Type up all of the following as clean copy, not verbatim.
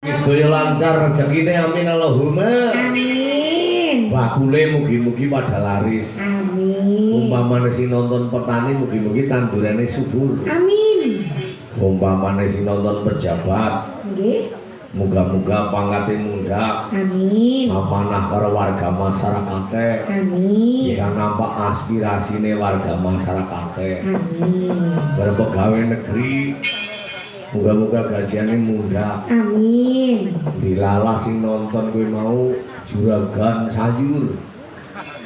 Sedaya lancar rezekine amin Allahumma. Amin. Bakule mugi-mugi pada laris. Amin. Umpamane sing nonton petani mugi-mugi tandurane subur. Amin. Umpamane sing nonton pejabat, Nggih. muga-muga pangkate mundak. Amin. Amanah karo warga masyarakate. Amin. Bisa nampak aspirasine warga masyarakate. Amin. Berpegawai negeri. Muga-muga gajiane mundak. Amin. Dilalah sing nonton kowe mau juragan sayur.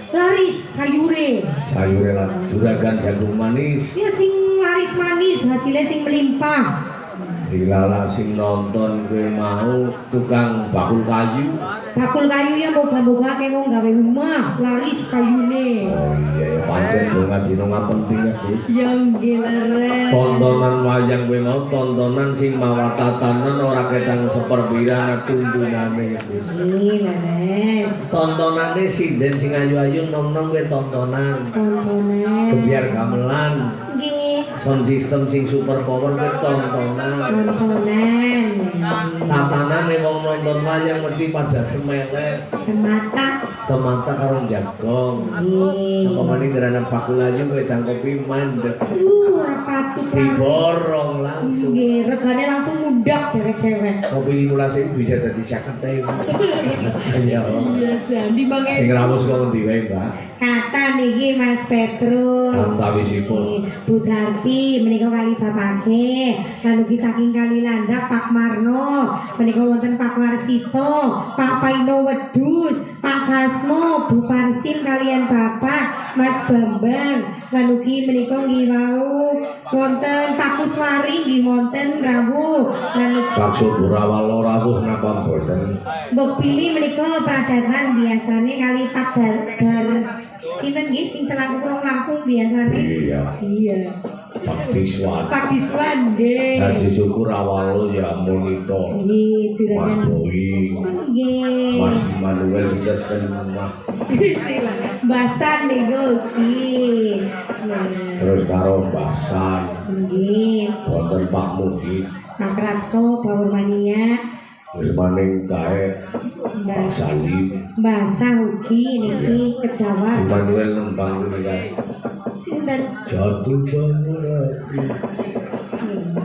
Laris sayure. Sayure lah juragan jagung manis. Ya sing laris manis, hasilnya sing melimpah. Dilalah sing nonton kowe mau tukang bakul kayu. Bakul kayunya moga-moga kene wong gawe omah, laris kayune. Oh iya ya pancen donga dina ngapenting ya Gus. Ya nggih leres. Tontonan wayang kowe mau tontonan sing mawa tatanan ora ketang seperpirana tuntunane ya Gus. Nggih leres. Tontonane sinden sing ayu-ayu nom-nom kowe tontonan. Tontonan. Kebiar gamelan. Nggih. Sound system sing super power kowe tontonan. Tontonan. Tatanan wong nonton wayang mesti pada semelek. Temata. Karo jagong. Nggih. Apa maning geranan bakul aja kowe dang kopi mandek. Ora patut. Diborong langsung. Nggih, regane langsung mundak dewek-dewek. Kopi 15.000 bisa dadi 50.000. Iya. Iya, jan dimangke. Sing rawuh kok endi wae, Mbak? Kata niki Mas Petrus. Antawisipun. Bu Darti menika kali bapake, lan ugi saking kali landak Pak Marno, menika wonten Pak Warsito, Pak Paino Wedus, Pak Kasmo, Bu Parsim kalian Bapak Mas Bambang, lan ugi menika nggih wau wonten Pak Kuswari nggih wonten rawuh, lan Pak Suburawal rawuh napa mboten? mbok pilih menika pradatan biasane kali Pak Dar sinten nggih sing selaku wong Lampung biasane. Iya. Iya. Pak Diswan. Pak Diswan nggih. Haji Syukur awal ya monitor. Nggih, Mas juragan. Boy. Nggih. Mas Manuel sudah sekali rumah. Basan niku iki. Terus karo Basan. Nggih. Wonten Pak Muhid. Pak Ratno Bawur Mania. Terus maning kae Pak Salim. Basah ugi niki kejawan. Manuel nembang niku. Sinten? Jatuh bangun aku.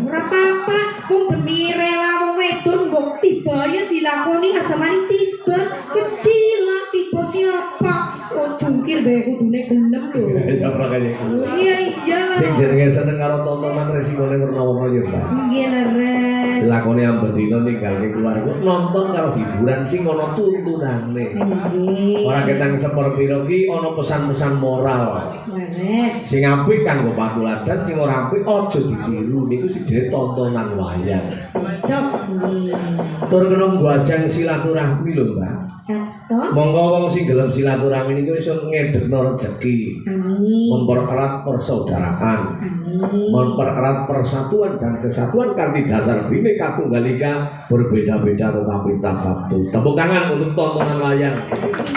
Ora apa-apa, wong demi rela wong wedon mbok tiba ya dilakoni aja mari tiba. Kecil lah tiba siapa? Oh jungkir bae kudune gelem lho. Ya makanya. Iya iya lah. Sing jenenge seneng karo tontonan resikone werna-werna ya, Pak. Nggih leres. Lakone ambek dina ninggalke keluarga nonton karo hiburan sing ana tuntunane. Nggih. Ora ketang seperpira ki ana pesan-pesan moral. Leres. Sing apik kanggo patuladan, sing ora apik aja ditiru. Niku sing jenenge tontonan wayang. Cocok nggih. Tur kena nggwajang silaturahmi lho, Mbak. Kasto. Monggo wong sing gelem silaturahmi niku iso ngedekno rezeki. Amin. Mempererat persaudaraan. Amin. Mempererat persatuan dan kesatuan kanthi dasar Bhinneka Tunggal Ika berbeda-beda tetapi tetap satu. Tepuk tangan untuk tontonan wayang.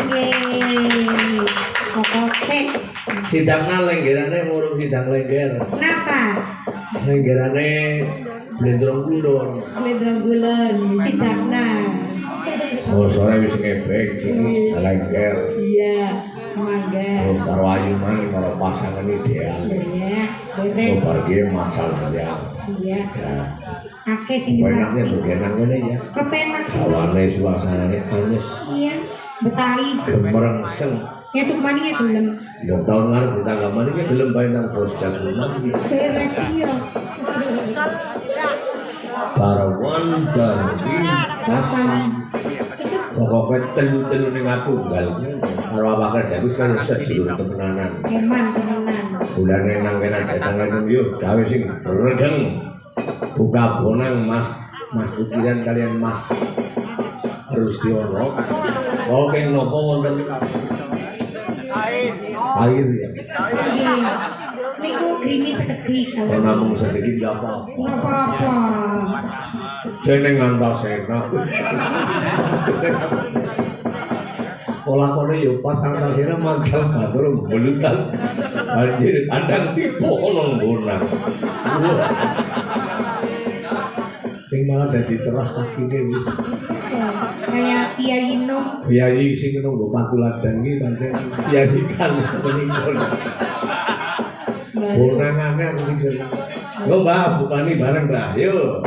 Nggih. Oke. Sidangna lenggerane murung sidang lengger. Kenapa? Lenggerane blendrong kulon. Ledang bulan sidakna. Oh sore wis ngebek sini lengger. Iya, mangga. Oh karo ayunan karo pasangan ideal. Iya, Oh beres. bagi masalah ya. Iya. Ya. Akeh sing Enaknya dipakai. begenan ngene ya. Kepenak sih. Awane suasanane anes Iya, Betawi. gemerengseng. Ya Sukmani ya gelem. Yo tahun ngarep ditanggapan iki gelem bae nang bos jagungan. Beres iya. Parawan dari Kosan. pokoknya telu-telu ning tunggal karo apa kerja wis kaya sedulur temenanan. Eman temenan. Bulane nang kene jatang nang yo gawe sing regeng. Buka bonang Mas Ukiran kalian Mas Rustiono. Oke nopo wonten air ya. Nggih. Niku grimis sekedhik. Kalau namung sedikit gak apa. Enggak apa-apa. Jeneng Antasena. Pola kono yo pas Antasena mancal batur belutan. Banjir kandang tipu kono bonang. Yang malah dadi cerah kakine wis. Kayak Kiai Nom. Kiai sing ngono nggo patuladan iki pancen kiai kan menikon. Bonangane aku sing seneng. Yo Mbah, bukani bareng Mbah. Yo.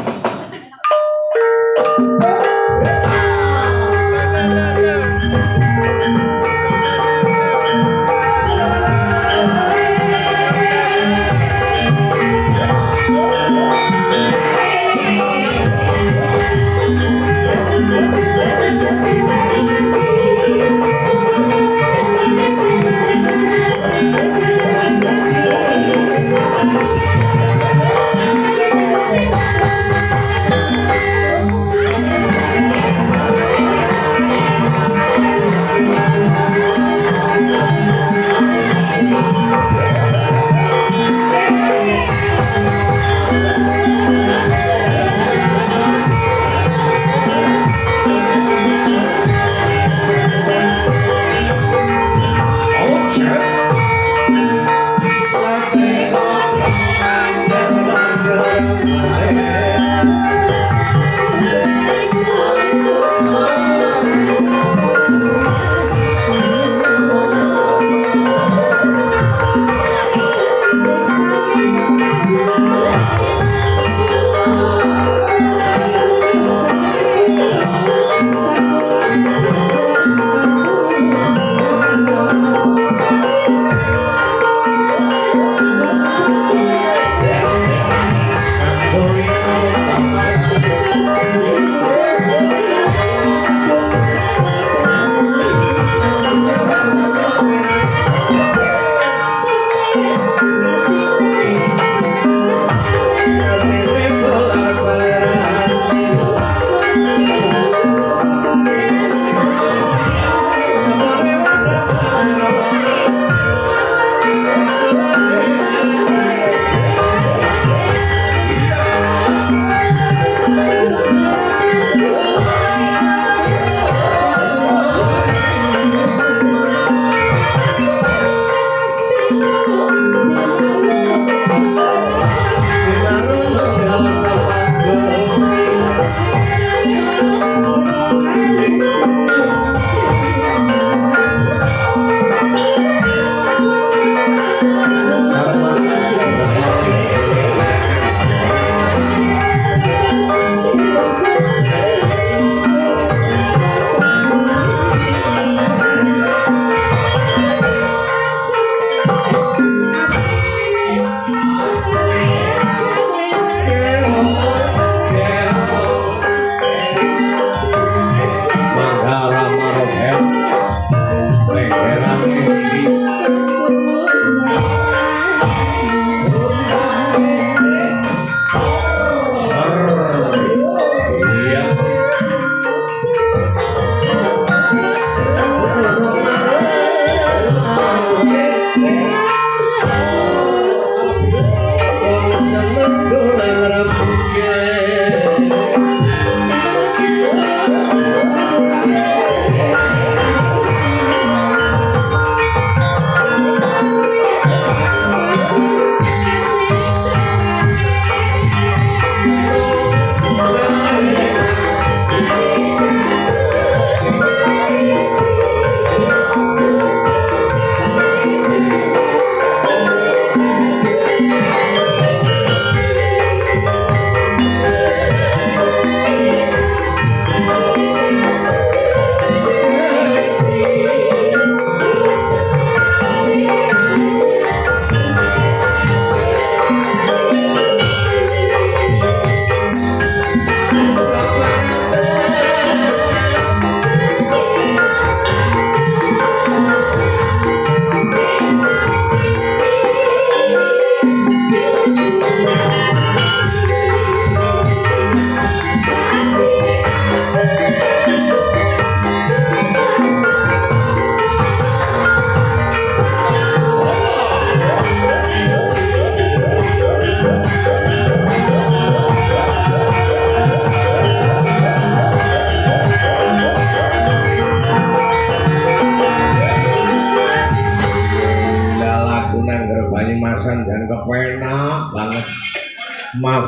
Banyumasan dan kepenak banget. Maaf.